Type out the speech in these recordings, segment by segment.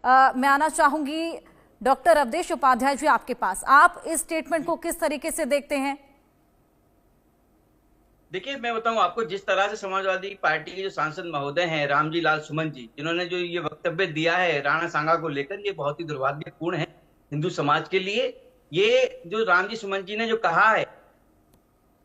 मैं आना चाहूंगी डॉक्टर अवधेश उपाध्याय जी आपके पास। आप इस स्टेटमेंट को किस तरीके से देखते हैं? देखिए, मैं बताऊं आपको, जिस तरह से समाजवादी पार्टी के जो सांसद महोदय हैं रामजी लाल सुमन जी, जिन्होंने जो ये वक्तव्य दिया है राणा सांगा को लेकर, ये बहुत ही दुर्भाग्यपूर्ण है हिंदू समाज के लिए। ये जो रामजी सुमन जी ने जो कहा है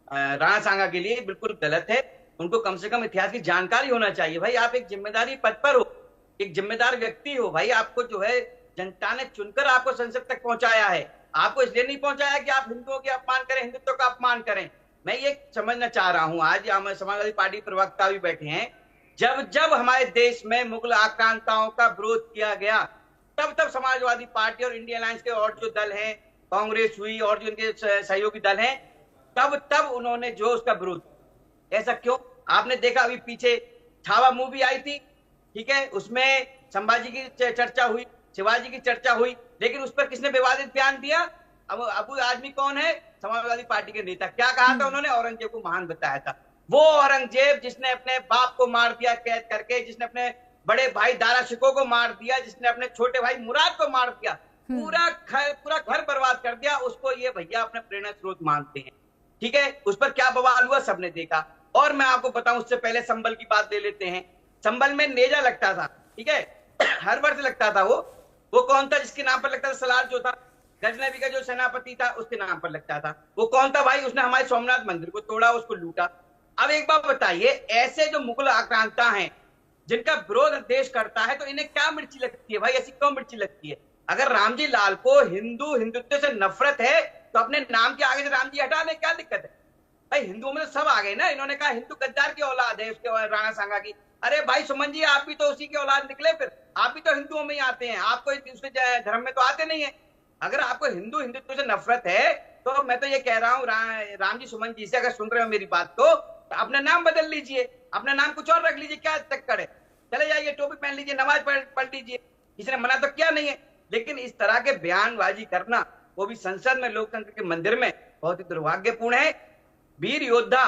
राणा सांगा के लिए, बिल्कुल गलत है। उनको कम से कम इतिहास की जानकारी होना चाहिए। भाई, आप एक जिम्मेदारी पद पर हो, एक जिम्मेदार व्यक्ति हो। भाई, आपको जो है जनता ने चुनकर आपको संसद तक पहुंचाया है। आपको इसलिए नहीं पहुंचाया कि आप हिंदुओं के अपमान करें, हिंदुत्व का अपमान करें। मैं ये समझना चाह रहा हूं, आज हम समाजवादी पार्टी प्रवक्ता भी बैठे हैं, जब जब हमारे देश में मुगल आक्रांताओं का विरोध किया गया, तब तब समाजवादी पार्टी और इंडिया अलायंस के और जो दल हैं, कांग्रेस हुई और जो इनके सहयोगी दल हैं, तब तब उन्होंने जो उसका विरोध। ऐसा क्यों? आपने देखा अभी पीछे छावा मूवी आई थी, ठीक है, उसमें संभाजी की चर्चा हुई, शिवाजी की चर्चा हुई, लेकिन उस पर किसने विवादित बयान दिया? अब अबू आदमी कौन है? समाजवादी पार्टी के नेता। क्या कहा था उन्होंने? औरंगजेब को महान बताया था। वो औरंगजेब जिसने अपने बाप को मार दिया कैद करके, जिसने अपने बड़े भाई दारा शिकोह को मार दिया, जिसने अपने छोटे भाई मुराद को मार दिया, पूरा घर बर्बाद कर दिया, उसको ये भैया अपने प्रेरणा स्रोत मानते हैं। ठीक है, उस पर क्या बवाल हुआ सबने देखा। और मैं आपको बताऊं, उससे पहले संबल की बात ले लेते हैं। संबल में नेजा लगता था, ठीक है, हर वर्ष लगता था। वो कौन था जिसके नाम पर लगता था? सलार जो था, गजनबी का जो सेनापति था, उसके नाम पर लगता था। वो कौन था भाई? उसने हमारे सोमनाथ मंदिर को तोड़ा, उसको लूटा। अब एक बात बताइए, ऐसे जो मुगल आक्रांता हैं, जिनका विरोध देश करता है, तो इन्हें क्या मिर्ची लगती है भाई? ऐसी क्यों मिर्ची लगती है? अगर रामजी लाल को हिंदुत्व से नफरत है, तो अपने नाम के आगे से रामजी हटा दें, क्या दिक्कत है भाई? हिंदुओं में तो सब आ गए ना। इन्होंने कहा हिंदू गद्दार की औलाद है उसके, राणा सांगा की। अरे भाई सुमन जी, आप भी तो उसी के औलाद निकले, फिर आप भी तो हिंदुओं में ही आते हैं, आपको दूसरे धर्म में तो आते नहीं है। अगर आपको हिंदुत्व से नफरत है, तो मैं तो ये कह रहा हूँ रामजी सुमन जी से, अगर सुन रहे हो मेरी बात को, तो अपना नाम बदल लीजिए, अपना नाम कुछ और रख लीजिए, क्या चक्कर है? चले जाइए, टोपी पहन लीजिए, नमाज पढ़ लीजिए, किसी ने मना तो क्या नहीं है। लेकिन इस तरह के बयानबाजी करना, वो भी संसद में, लोकतंत्र के मंदिर में, बहुत ही दुर्भाग्यपूर्ण है। वीर योद्धा,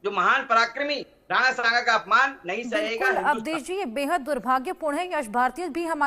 जो महान पराक्रमी राणा सांगा का अपमान नहीं सहेगा बिल्कुल हिंदुस्तान। अवधेश जी, ये बेहद दुर्भाग्यपूर्ण है। यश भारती भी हमारे